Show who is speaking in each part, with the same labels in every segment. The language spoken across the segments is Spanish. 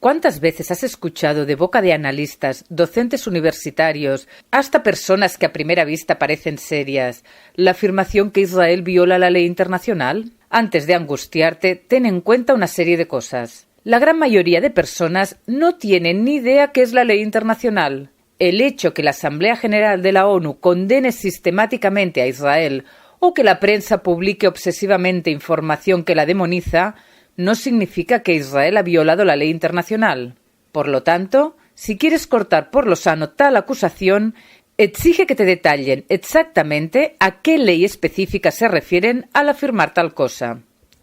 Speaker 1: ¿Cuántas veces has escuchado de boca de analistas, docentes universitarios, hasta personas que a primera vista parecen serias, la afirmación que Israel viola la ley internacional? Antes de angustiarte, ten en cuenta una serie de cosas. La gran mayoría de personas no tienen ni idea qué es la ley internacional. El hecho que la Asamblea General de la ONU condene sistemáticamente a Israel o que la prensa publique obsesivamente información que la demoniza no significa que Israel ha violado la ley internacional. Por lo tanto, si quieres cortar por lo sano tal acusación, exige que te detallen exactamente a qué ley específica se refieren al afirmar tal cosa.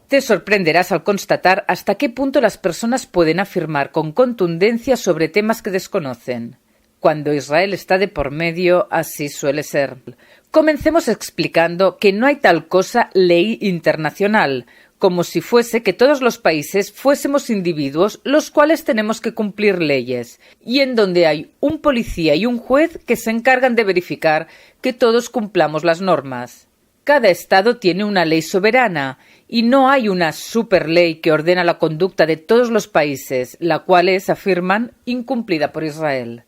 Speaker 1: Te sorprenderás al constatar hasta qué punto las personas pueden afirmar con contundencia sobre temas que desconocen. Cuando Israel está de por medio, así suele ser. Comencemos explicando que no hay tal cosa ley internacional, como si fuese que todos los países fuésemos individuos los cuales tenemos que cumplir leyes, y en donde hay un policía y un juez que se encargan de verificar que todos cumplamos las normas. Cada estado tiene una ley soberana, y no hay una superley que ordena la conducta de todos los países, la cual es, afirman, incumplida por Israel.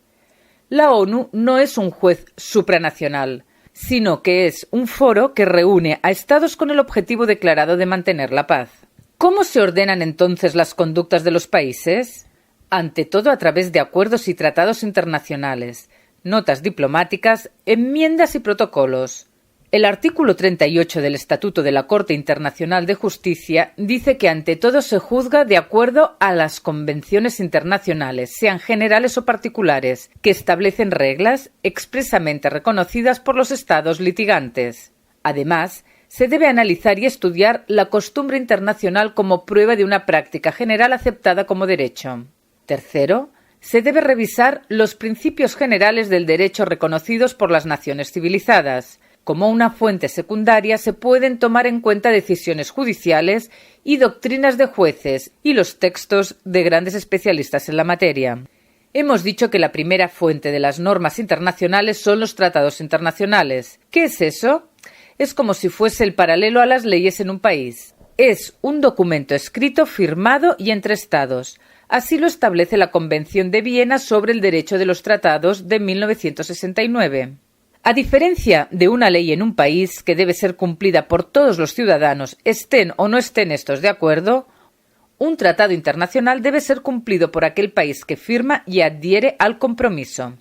Speaker 1: La ONU no es un juez supranacional, sino que es un foro que reúne a estados con el objetivo declarado de mantener la paz. ¿Cómo se ordenan entonces las conductas de los países? Ante todo a través de acuerdos y tratados internacionales, notas diplomáticas, enmiendas y protocolos. El artículo 38 del Estatuto de la Corte Internacional de Justicia dice que ante todo se juzga de acuerdo a las convenciones internacionales, sean generales o particulares, que establecen reglas expresamente reconocidas por los estados litigantes. Además, se debe analizar y estudiar la costumbre internacional como prueba de una práctica general aceptada como derecho. Tercero, se debe revisar los principios generales del derecho reconocidos por las naciones civilizadas. Como una fuente secundaria se pueden tomar en cuenta decisiones judiciales y doctrinas de jueces y los textos de grandes especialistas en la materia. Hemos dicho que la primera fuente de las normas internacionales son los tratados internacionales. ¿Qué es eso? Es como si fuese el paralelo a las leyes en un país. Es un documento escrito, firmado y entre estados. Así lo establece la Convención de Viena sobre el Derecho de los Tratados de 1969. A diferencia de una ley en un país que debe ser cumplida por todos los ciudadanos, estén o no estén estos de acuerdo, un tratado internacional debe ser cumplido por aquel país que firma y adhiere al compromiso.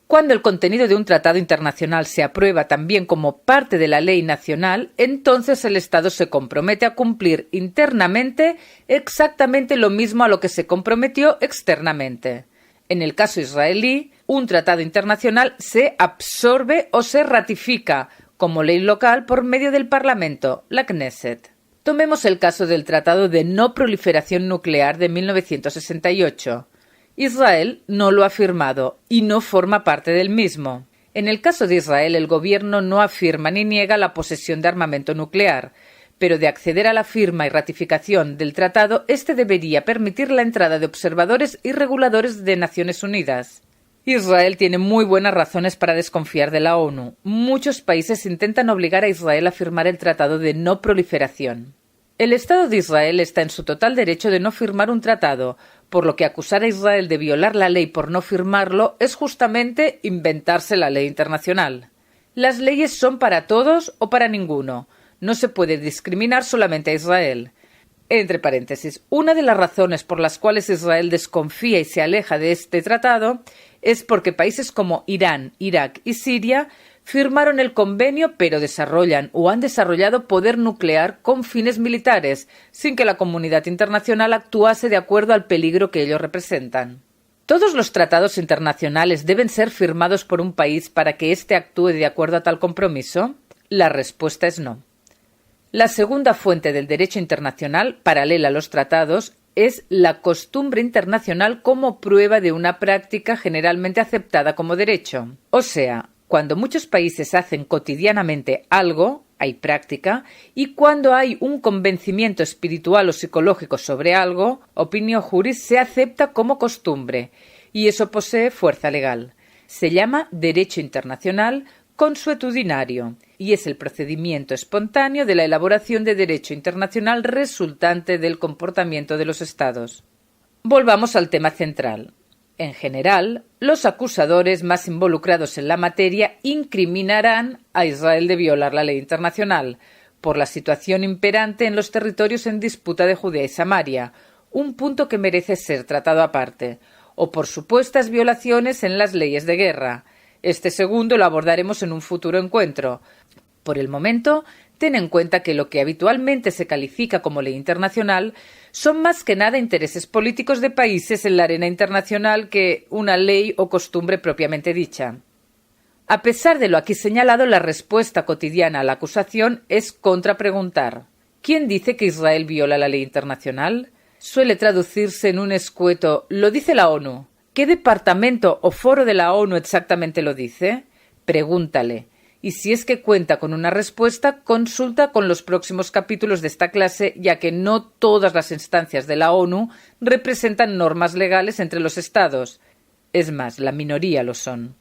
Speaker 1: Cuando el contenido de un tratado internacional se aprueba también como parte de la ley nacional, entonces el Estado se compromete a cumplir internamente exactamente lo mismo a lo que se comprometió externamente. En el caso israelí, un tratado internacional se absorbe o se ratifica como ley local por medio del Parlamento, la Knesset. Tomemos el caso del Tratado de No Proliferación Nuclear de 1968. Israel no lo ha firmado y no forma parte del mismo. En el caso de Israel, el gobierno no afirma ni niega la posesión de armamento nuclear, pero de acceder a la firma y ratificación del tratado, este debería permitir la entrada de observadores y reguladores de Naciones Unidas. Israel tiene muy buenas razones para desconfiar de la ONU. Muchos países intentan obligar a Israel a firmar el Tratado de No Proliferación. El Estado de Israel está en su total derecho de no firmar un tratado, por lo que acusar a Israel de violar la ley por no firmarlo es justamente inventarse la ley internacional. Las leyes son para todos o para ninguno. No se puede discriminar solamente a Israel. Entre paréntesis, una de las razones por las cuales Israel desconfía y se aleja de este tratado es porque países como Irán, Irak y Siria firmaron el convenio pero desarrollan o han desarrollado poder nuclear con fines militares, sin que la comunidad internacional actuase de acuerdo al peligro que ellos representan. ¿Todos los tratados internacionales deben ser firmados por un país para que éste actúe de acuerdo a tal compromiso? La respuesta es no. La segunda fuente del derecho internacional, paralela a los tratados, es la costumbre internacional como prueba de una práctica generalmente aceptada como derecho. O sea, cuando muchos países hacen cotidianamente algo, hay práctica, y cuando hay un convencimiento espiritual o psicológico sobre algo, opinio juris, se acepta como costumbre, y eso posee fuerza legal. Se llama derecho internacional consuetudinario, y es el procedimiento espontáneo de la elaboración de derecho internacional resultante del comportamiento de los Estados. Volvamos al tema central. En general, los acusadores más involucrados en la materia incriminarán a Israel de violar la ley internacional por la situación imperante en los territorios en disputa de Judea y Samaria, un punto que merece ser tratado aparte, o por supuestas violaciones en las leyes de guerra. Este segundo lo abordaremos en un futuro encuentro. Por el momento, ten en cuenta que lo que habitualmente se califica como ley internacional son más que nada intereses políticos de países en la arena internacional que una ley o costumbre propiamente dicha. A pesar de lo aquí señalado, la respuesta cotidiana a la acusación es contrapreguntar. ¿Quién dice que Israel viola la ley internacional? Suele traducirse en un escueto «lo dice la ONU». ¿Qué departamento o foro de la ONU exactamente lo dice? Pregúntale. Y si es que cuenta con una respuesta, consulta con los próximos capítulos de esta clase, ya que no todas las instancias de la ONU representan normas legales entre los Estados. Es más, la minoría lo son.